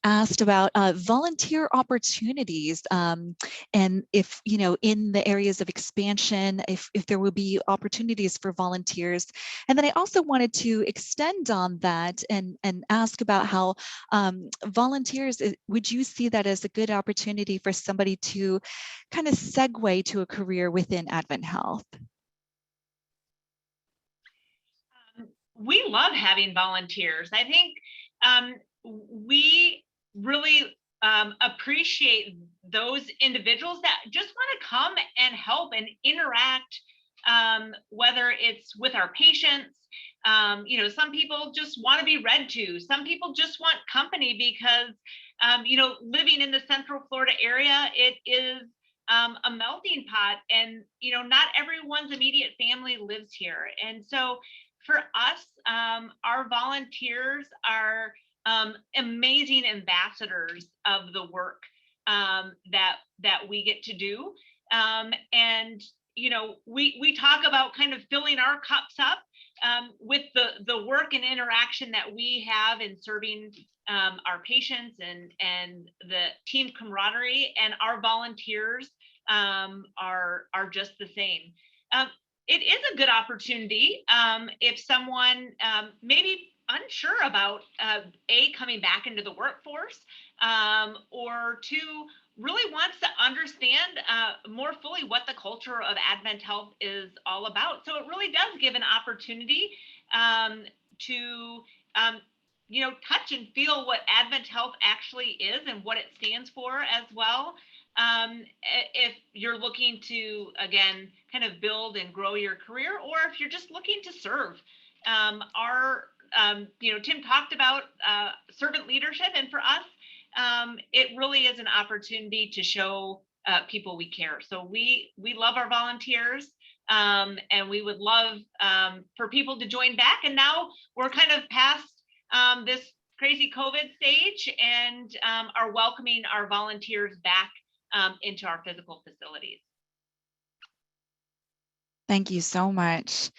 asked about volunteer opportunities, and if, you know, in the areas of expansion, if there will be opportunities for volunteers. And then I also wanted to extend on that and ask about how volunteers, would you see that as a good opportunity for somebody to kind of segue to a career within AdventHealth? We love having volunteers. I think we really appreciate those individuals that just want to come and help and interact, whether it's with our patients. You know, some people just want to be read to. Some people just want company because, you know, living in the Central Florida area, it is a melting pot, and, you know, not everyone's immediate family lives here. And so for us, our volunteers are amazing ambassadors of the work that we get to do. And, you know, we talk about kind of filling our cups up with the work and interaction that we have in serving our patients and the team camaraderie, and our volunteers are just the same. It is a good opportunity if someone maybe unsure about coming back into the workforce, or two, really wants to understand more fully what the culture of AdventHealth is all about. So it really does give an opportunity to you know, touch and feel what AdventHealth actually is and what it stands for as well. If you're looking to, again, kind of build and grow your career, or if you're just looking to serve. You know, Tim talked about servant leadership, and for us, it really is an opportunity to show people we care. So we love our volunteers, and we would love for people to join back. And now we're kind of past this crazy COVID stage, and are welcoming our volunteers back into our physical facilities. Thank you so much.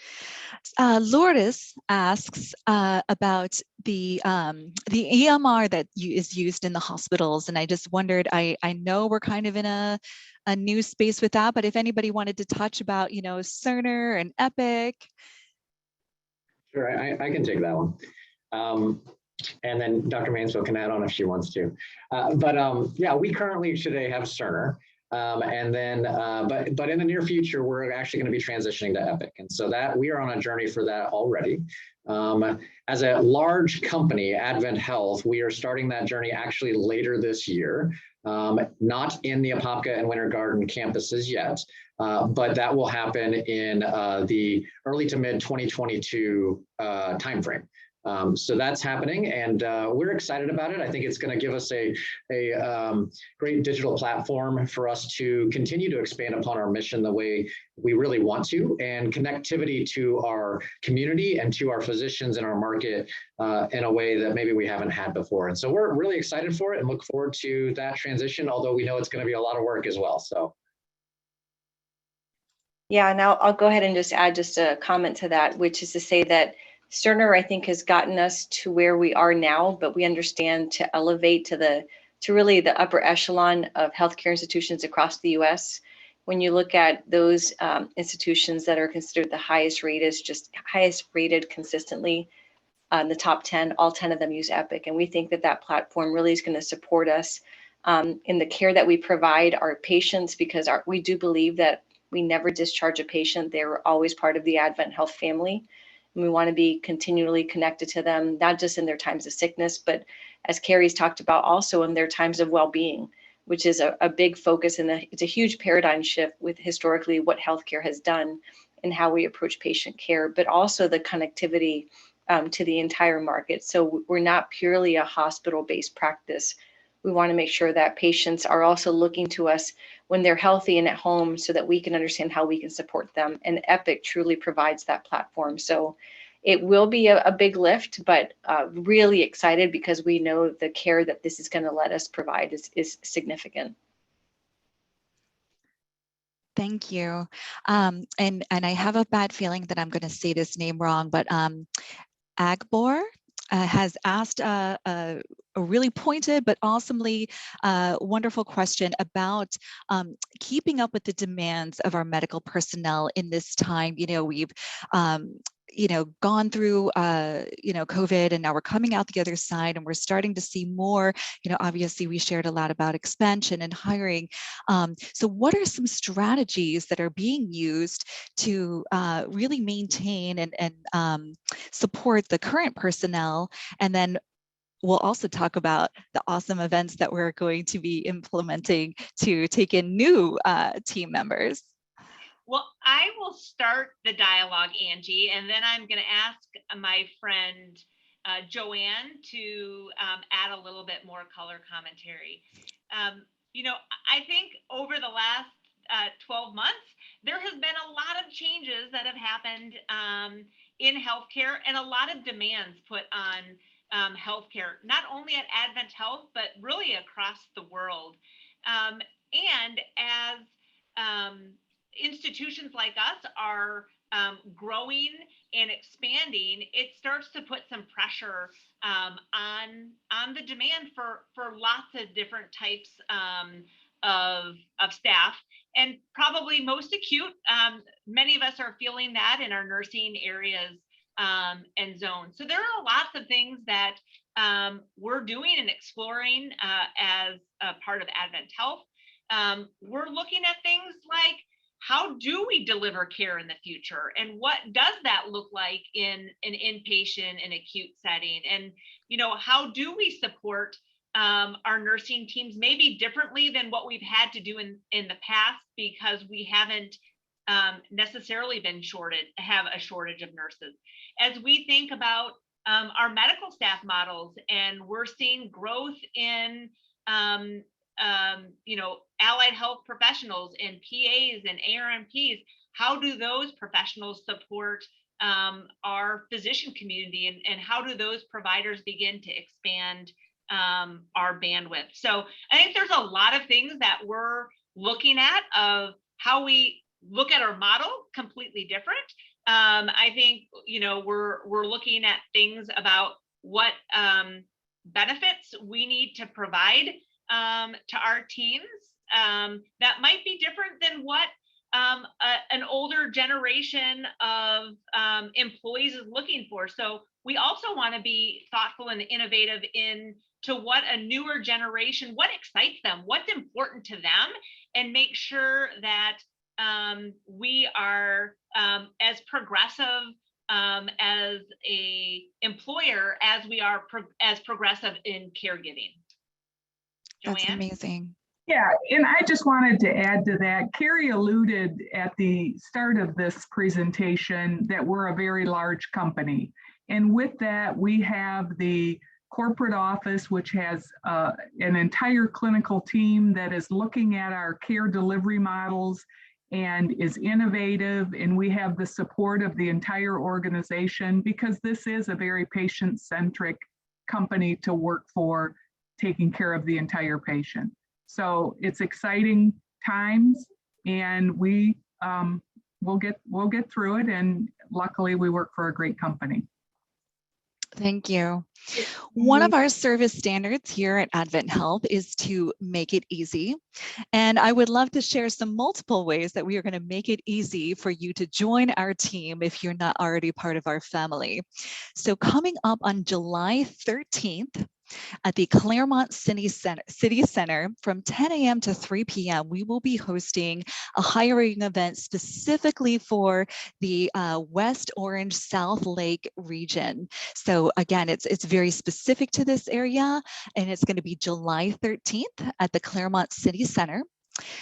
Lourdes asks about the EMR that is used in the hospitals, and I just wondered. I know we're kind of in a new space with that, but if anybody wanted to touch about, you know, Cerner and Epic. Sure, I can take that one. And then Dr. Mansfield can add on if she wants to. Yeah, we currently today have Cerner. And then, but in the near future, we're actually going to be transitioning to Epic. And so that we are on a journey for that already. As a large company, AdventHealth, we are starting that journey actually later this year, not in the Apopka and Winter Garden campuses yet, but that will happen in the early to mid 2022 timeframe. So that's happening, and we're excited about it. I think it's going to give us a great digital platform for us to continue to expand upon our mission the way we really want to, and connectivity to our community and to our physicians in our market in a way that maybe we haven't had before. And so we're really excited for it and look forward to that transition, although we know it's going to be a lot of work as well. So. Yeah, now I'll go ahead and just add just a comment to that, which is to say that Cerner, I think, has gotten us to where we are now, but we understand to elevate to really the upper echelon of healthcare institutions across the U.S. When you look at those institutions that are considered the highest rated consistently in the top 10, all 10 of them use Epic. And we think that that platform really is going to support us in the care that we provide our patients, because we do believe that we never discharge a patient. They're always part of the AdventHealth family. And we want to be continually connected to them, not just in their times of sickness, but as Carrie's talked about, also in their times of well-being. which is a big focus, and it's a huge paradigm shift with historically what healthcare has done and how we approach patient care, but also the connectivity to the entire market. So we're not purely a hospital-based practice. We want to make sure that patients are also looking to us when they're healthy and at home so that we can understand how we can support them. And Epic truly provides that platform. So it will be a big lift, but really excited because we know the care that this is going to let us provide is significant. Thank you. And I have a bad feeling that I'm going to say this name wrong, but Agbor has asked a really pointed but awesomely wonderful question about keeping up with the demands of our medical personnel in this time. You know, we've gone through, COVID, and now we're coming out the other side, and we're starting to see more. Obviously, we shared a lot about expansion and hiring. So what are some strategies that are being used to really maintain and support the current personnel? And then we'll also talk about the awesome events that we're going to be implementing to take in new team members. Well, I will start the dialogue, Angie, and then I'm going to ask my friend Joanne to add a little bit more color commentary. I think over the last 12 months, there has been a lot of changes that have happened in healthcare and a lot of demands put on healthcare, not only at AdventHealth, but really across the world. And as institutions like us are growing and expanding, it starts to put some pressure on the demand for lots of different types of staff, and probably most acute. Many of us are feeling that in our nursing areas and zones. So there are lots of things that we're doing and exploring as a part of AdventHealth. We're looking at things like, how do we deliver care in the future? And what does that look like in an inpatient and acute setting? And, how do we support our nursing teams maybe differently than what we've had to do in the past, because we haven't necessarily have a shortage of nurses. As we think about our medical staff models, and we're seeing growth in allied health professionals and PAs and ARMPs, how do those professionals support our physician community, and how do those providers begin to expand our bandwidth? So I think there's a lot of things that we're looking at of how we look at our model completely different. I think, we're looking at things about what benefits we need to provide to our teams that might be different than what an older generation of employees is looking for. So we also want to be thoughtful and innovative to what a newer generation, what excites them, what's important to them, and make sure that we are as progressive as a employer as we are as progressive in caregiving. Joanne? That's amazing. Yeah, and I just wanted to add to that. Carrie alluded at the start of this presentation that we're a very large company. And with that, we have the corporate office, which has an entire clinical team that is looking at our care delivery models and is innovative. And we have the support of the entire organization, because this is a very patient-centric company to work for, taking care of the entire patient. So it's exciting times, and we'll get through it. And luckily, we work for a great company. Thank you. One of our service standards here at AdventHealth is to make it easy. And I would love to share some multiple ways that we are going to make it easy for you to join our team if you're not already part of our family. So coming up on July 13th, At the Claremont City Center from 10 a.m. to 3 p.m., we will be hosting a hiring event specifically for the West Orange South Lake region. So again, it's very specific to this area, and it's going to be July 13th at the Claremont City Center.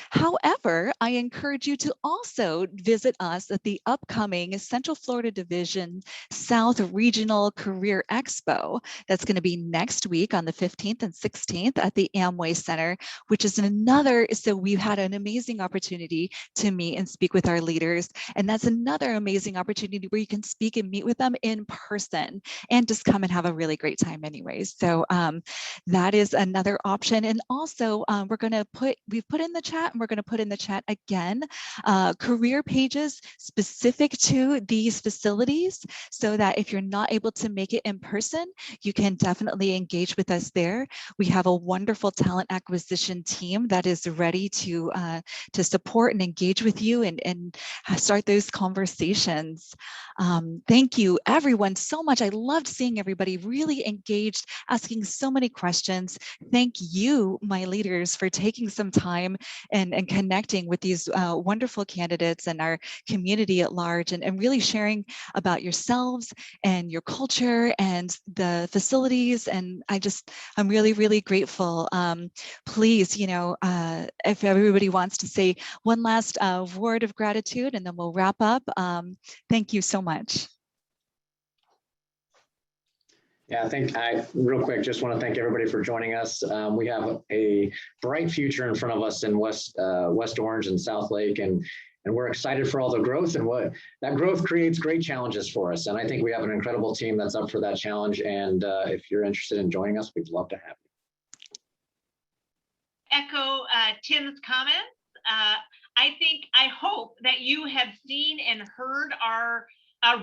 However, I encourage you to also visit us at the upcoming Central Florida Division South Regional Career Expo. That's going to be next week on the 15th and 16th at the Amway Center, which is another, so we've had an amazing opportunity to meet and speak with our leaders. And that's another amazing opportunity where you can speak and meet with them in person and just come and have a really great time anyways. So that is another option. And also we've put in the chat, and we're going to put in the chat again, career pages specific to these facilities, so that if you're not able to make it in person, you can definitely engage with us there. We have a wonderful talent acquisition team that is ready to support and engage with you and start those conversations. Thank you everyone so much. I loved seeing everybody really engaged, asking so many questions. Thank you, my leaders, for taking some time and connecting with these wonderful candidates and our community at large, and really sharing about yourselves and your culture and the facilities. And I'm really, really grateful. Please, if everybody wants to say one last word of gratitude, and then we'll wrap up. Thank you so much. Yeah, I real quick, just want to thank everybody for joining us. We have a bright future in front of us in West Orange and South Lake, and we're excited for all the growth, and what that growth creates great challenges for us. And I think we have an incredible team that's up for that challenge. And if you're interested in joining us, we'd love to have you. Echo Tim's comments. I hope that you have seen and heard our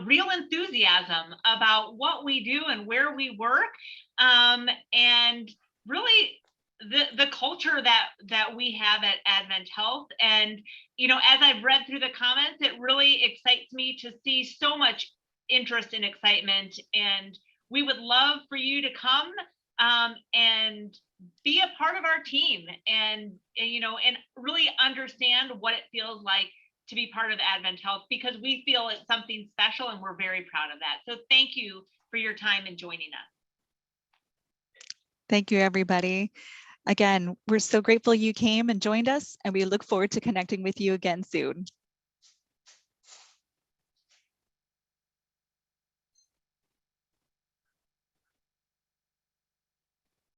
real enthusiasm about what we do and where we work, and really the culture that we have at AdventHealth. And as I've read through the comments, it really excites me to see so much interest and excitement, and we would love for you to come and be a part of our team, and really understand what it feels like to be part of AdventHealth, because we feel it's something special and we're very proud of that. So thank you for your time and joining us. Thank you, everybody. Again, we're so grateful you came and joined us, and we look forward to connecting with you again soon.